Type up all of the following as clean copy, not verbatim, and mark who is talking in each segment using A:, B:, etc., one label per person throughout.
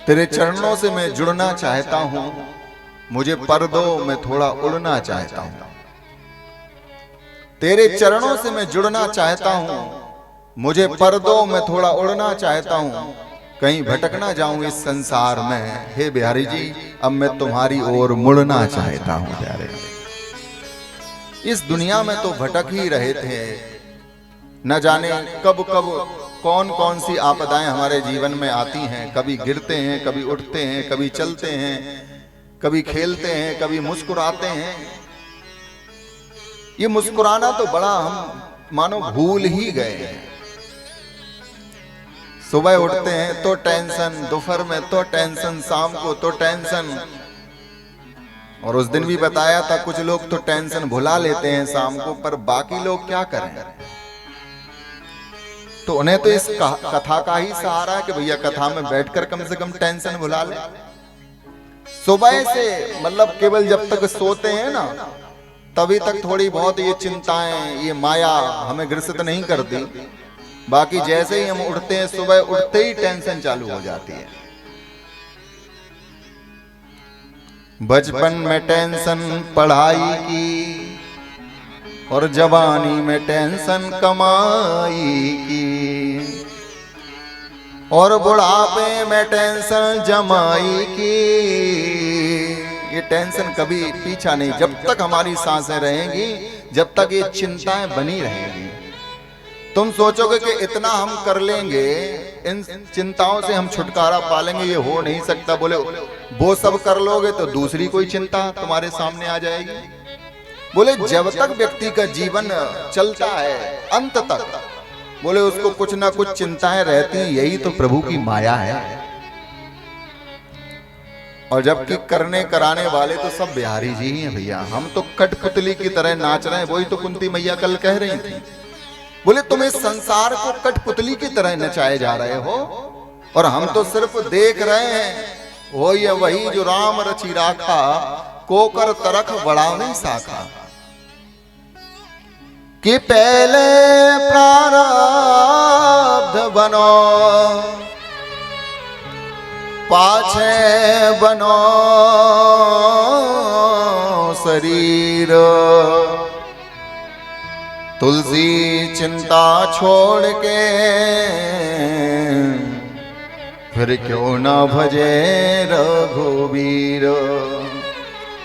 A: तेरे चरणों से मैं जुड़ना चाहता हूं, मुझे पर दो मैं थोड़ा उड़ना चाहता हूं। तेरे चरणों से मैं जुड़ना चाहता हूं, मुझे पर दो मैं थोड़ा उड़ना चाहता हूं। कहीं भटक ना जाऊं इस संसार में, हे बिहारी जी अब मैं तुम्हारी ओर मुड़ना चाहता हूं। प्यारे, इस दुनिया में तो भटक ही रहे थे, न जाने कब कब कौन कौन सी आपदाएं हमारे जीवन में आती हैं। कभी गिरते हैं, कभी उठते हैं, कभी चलते हैं, कभी खेलते हैं, कभी मुस्कुराते हैं। ये मुस्कुराना तो बड़ा हम मानो भूल ही गए हैं। सुबह उठते हैं तो टेंशन, दोपहर में तो टेंशन, शाम को तो टेंशन। और उस दिन भी बताया था कुछ लोग तो टेंशन भुला लेते हैं शाम को, पर बाकी लोग क्या करें। तो उन्हें तो इस कथा का ही सहारा है कि भैया कथा में बैठकर कम से कम टेंशन भुला ले। सुबह से मतलब केवल जब तक सोते हैं ना तभी तक थोड़ी बहुत ये चिंताएं, ये माया हमें ग्रसित नहीं करती। बाकी जैसे ही हम उठते हैं, सुबह उठते ही टेंशन चालू हो जाती है। बचपन में टेंशन पढ़ाई की और जवानी में टेंशन कमाई की और बुढ़ापे में टेंशन जमाई की। ये टेंशन कभी पीछा नहीं, जब तक हमारी सांसें रहेंगी, जब तक ये चिंताएं बनी रहेंगी। तुम सोचोगे कि इतना हम कर लेंगे, इन चिंताओं से हम छुटकारा पालेंगे, ये हो नहीं सकता। बोले वो सब कर लोगे तो दूसरी कोई चिंता तुम्हारे सामने आ जाएगी। बोले जब तक व्यक्ति का जीवन चलता है अंत तक, बोले उसको कुछ ना कुछ चिंताएं रहती हैं। यही तो प्रभु की माया है। और जबकि करने कराने वाले तो सब बिहारी जी ही हैं भैया। हम तो कठपुतली की तरह नाच रहे हैं। वही तो कुंती मैया कल कह रही थी, बोले तुम इस संसार को कठपुतली की तरह नचाए जा रहे हो और हम तो सिर्फ देख रहे हैं। वो ये वही जो राम रची राखा, कोकर तरख बढ़ावे शाखा। कि पहले प्रारब्ध बनो, पाछे बनो शरीर। तुलसी चिंता छोड़ के फिर क्यों ना भजे रघुवीर।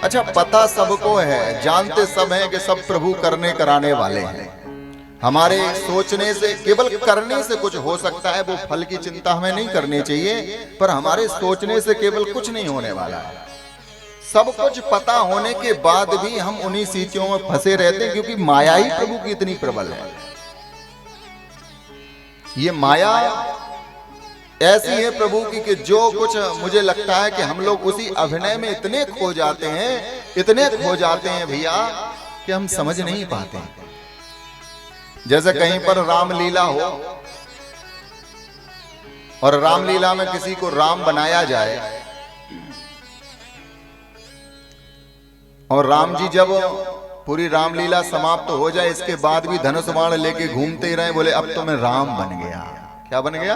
A: अच्छा, पता सबको है, जानते सब हैं कि सब प्रभु करने कराने वाले हैं। हमारे सोचने से, केवल करने से कुछ हो सकता है, वो फल की चिंता हमें नहीं करनी चाहिए। पर हमारे सोचने से केवल कुछ नहीं होने वाला है। सब कुछ पता होने के बाद भी हम उन्हीं सीचों में फंसे रहते हैं, क्योंकि माया ही प्रभु की इतनी प्रबल है। ये माया ऐसी है प्रभु की कि जो कुछ मुझे लगता है कि हम लोग उसी अभिनय में इतने खो जाते हैं, इतने खो जाते हैं भैया कि हम समझ नहीं पाते। जैसे कहीं पर रामलीला हो और रामलीला में किसी को राम बनाया जाए और राम जी जब पूरी रामलीला समाप्त हो जाए, इसके बाद भी धनुष बाण लेके घूमते ही रहे, बोले अब तो मैं राम बन गया। क्या बन गया?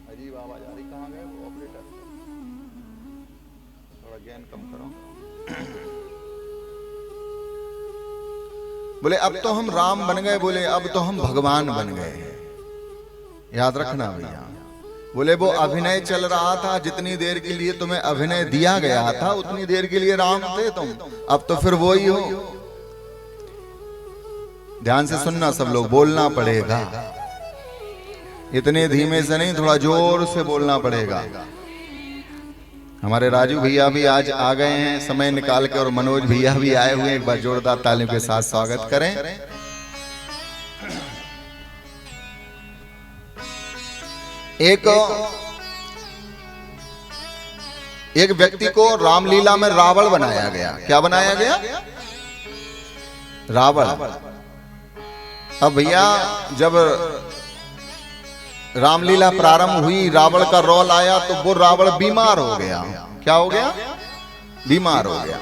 A: अजीब आवाज आ रही, कहां गए वो ऑपरेटर? थोड़ा गेन कम करो। बोले अब तो हम राम बन गए, बोले अब तो हम भगवान बन गए। याद रखना भैया। बोले वो अभिनय चल रहा था, जितनी देर के लिए तुम्हें अभिनय दिया गया था उतनी देर के लिए राम थे तुम, अब तो फिर वो ही हो। ध्यान से सुनना सब लोग, बोलना पड़ेगा, इतने धीमे से नहीं, थोड़ा जोर से बोलना पड़ेगा। हमारे राजू भैया भी आज आ गए हैं समय निकाल के, और मनोज भैया भी आए हुए हैं। एक बार जोरदार तालियों के साथ स्वागत करें। एक व्यक्ति को रामलीला में रावण बनाया गया। क्या बनाया गया? रावण। अब भैया जब रामलीला प्रारंभ हुई, रावण का रोल आया तो वो रावण बीमार हो गया। क्या हो गया? बीमार हो गया।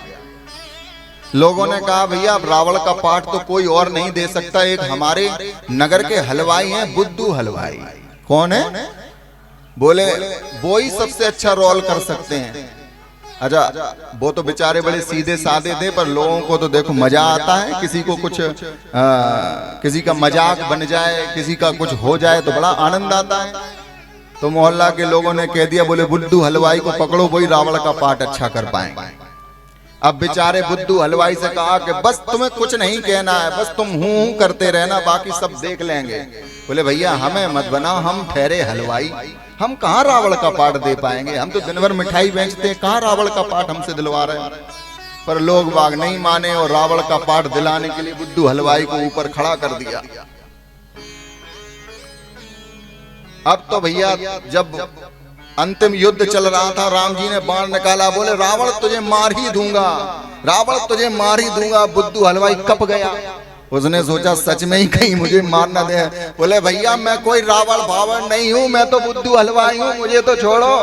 A: लोगों ने कहा भैया अब रावण का पाठ तो कोई और नहीं दे सकता, एक हमारे नगर के हलवाई हैं, बुद्धू हलवाई। कौन है? बोले वो ही सबसे अच्छा रोल कर सकते हैं। अच्छा, वो तो बेचारे बड़े सीधे साधे थे, पर लोगों को तो देखो मजा आता है, किसी को कुछ किसी का मजाक बन जाए, किसी का कुछ हो जाए तो बड़ा आनंद आता है। तो मोहल्ला के लोगों ने कह दिया, बोले बुद्धू हलवाई को पकड़ो, वही रावण का पाठ अच्छा कर पाएंगे। अब बेचारे बुद्धू हलवाई से कहा कि बस तुम्हें कुछ नहीं कहना है, बस तुम हूं करते रहना, बाकी सब देख लेंगे। बोले भैया हमें मत बनाओ, हम ठहरे हलवाई, हम कहाँ रावण का पाठ दे पाएंगे, हम तो दिन भर मिठाई बेचते हैं, कहाँ रावण का पाठ हमसे दिलवा रहे हैं। पर लोग बाग नहीं माने और रावण का पाठ दिलाने के लिए बुद्धू हलवाई को ऊपर खड़ा कर दिया। अब तो भैया जब अंतिम युद्ध चल रहा था, राम जी ने बाण निकाला, बोले रावण तुझे मार ही दूंगा, रावण तुझे मार ही दूंगा। बुद्धू हलवाई कप गया, उसने सोचा सच में ही कहीं मुझे मार ना दे। बोले भैया मैं कोई रावण भावण नहीं हूं, मैं तो बुद्धू हलवाई हूं, मुझे तो छोड़ो,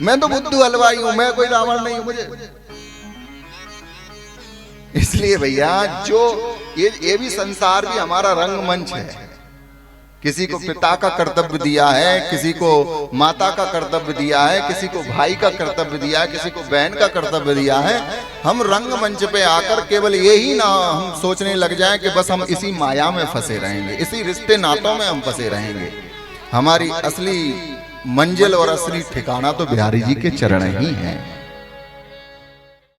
A: मैं तो बुद्धू हलवाई हूं, मैं कोई रावण नहीं हूं मुझे। इसलिए भैया जो ये भी संसार भी हमारा रंगमंच है। किसी को पिता का कर्तव्य दिया है, किसी को माता का कर्तव्य दिया है, किसी को भाई का कर्तव्य दिया है, किसी को बहन का कर्तव्य दिया है। हम रंगमंच पे आकर केवल यही ना हम सोचने लग जाएं कि बस हम इसी माया में फंसे रहेंगे, इसी रिश्ते नातों में हम फंसे रहेंगे। हमारी असली मंजिल और असली ठिकाना तो बिहारी जी के चरण ही है।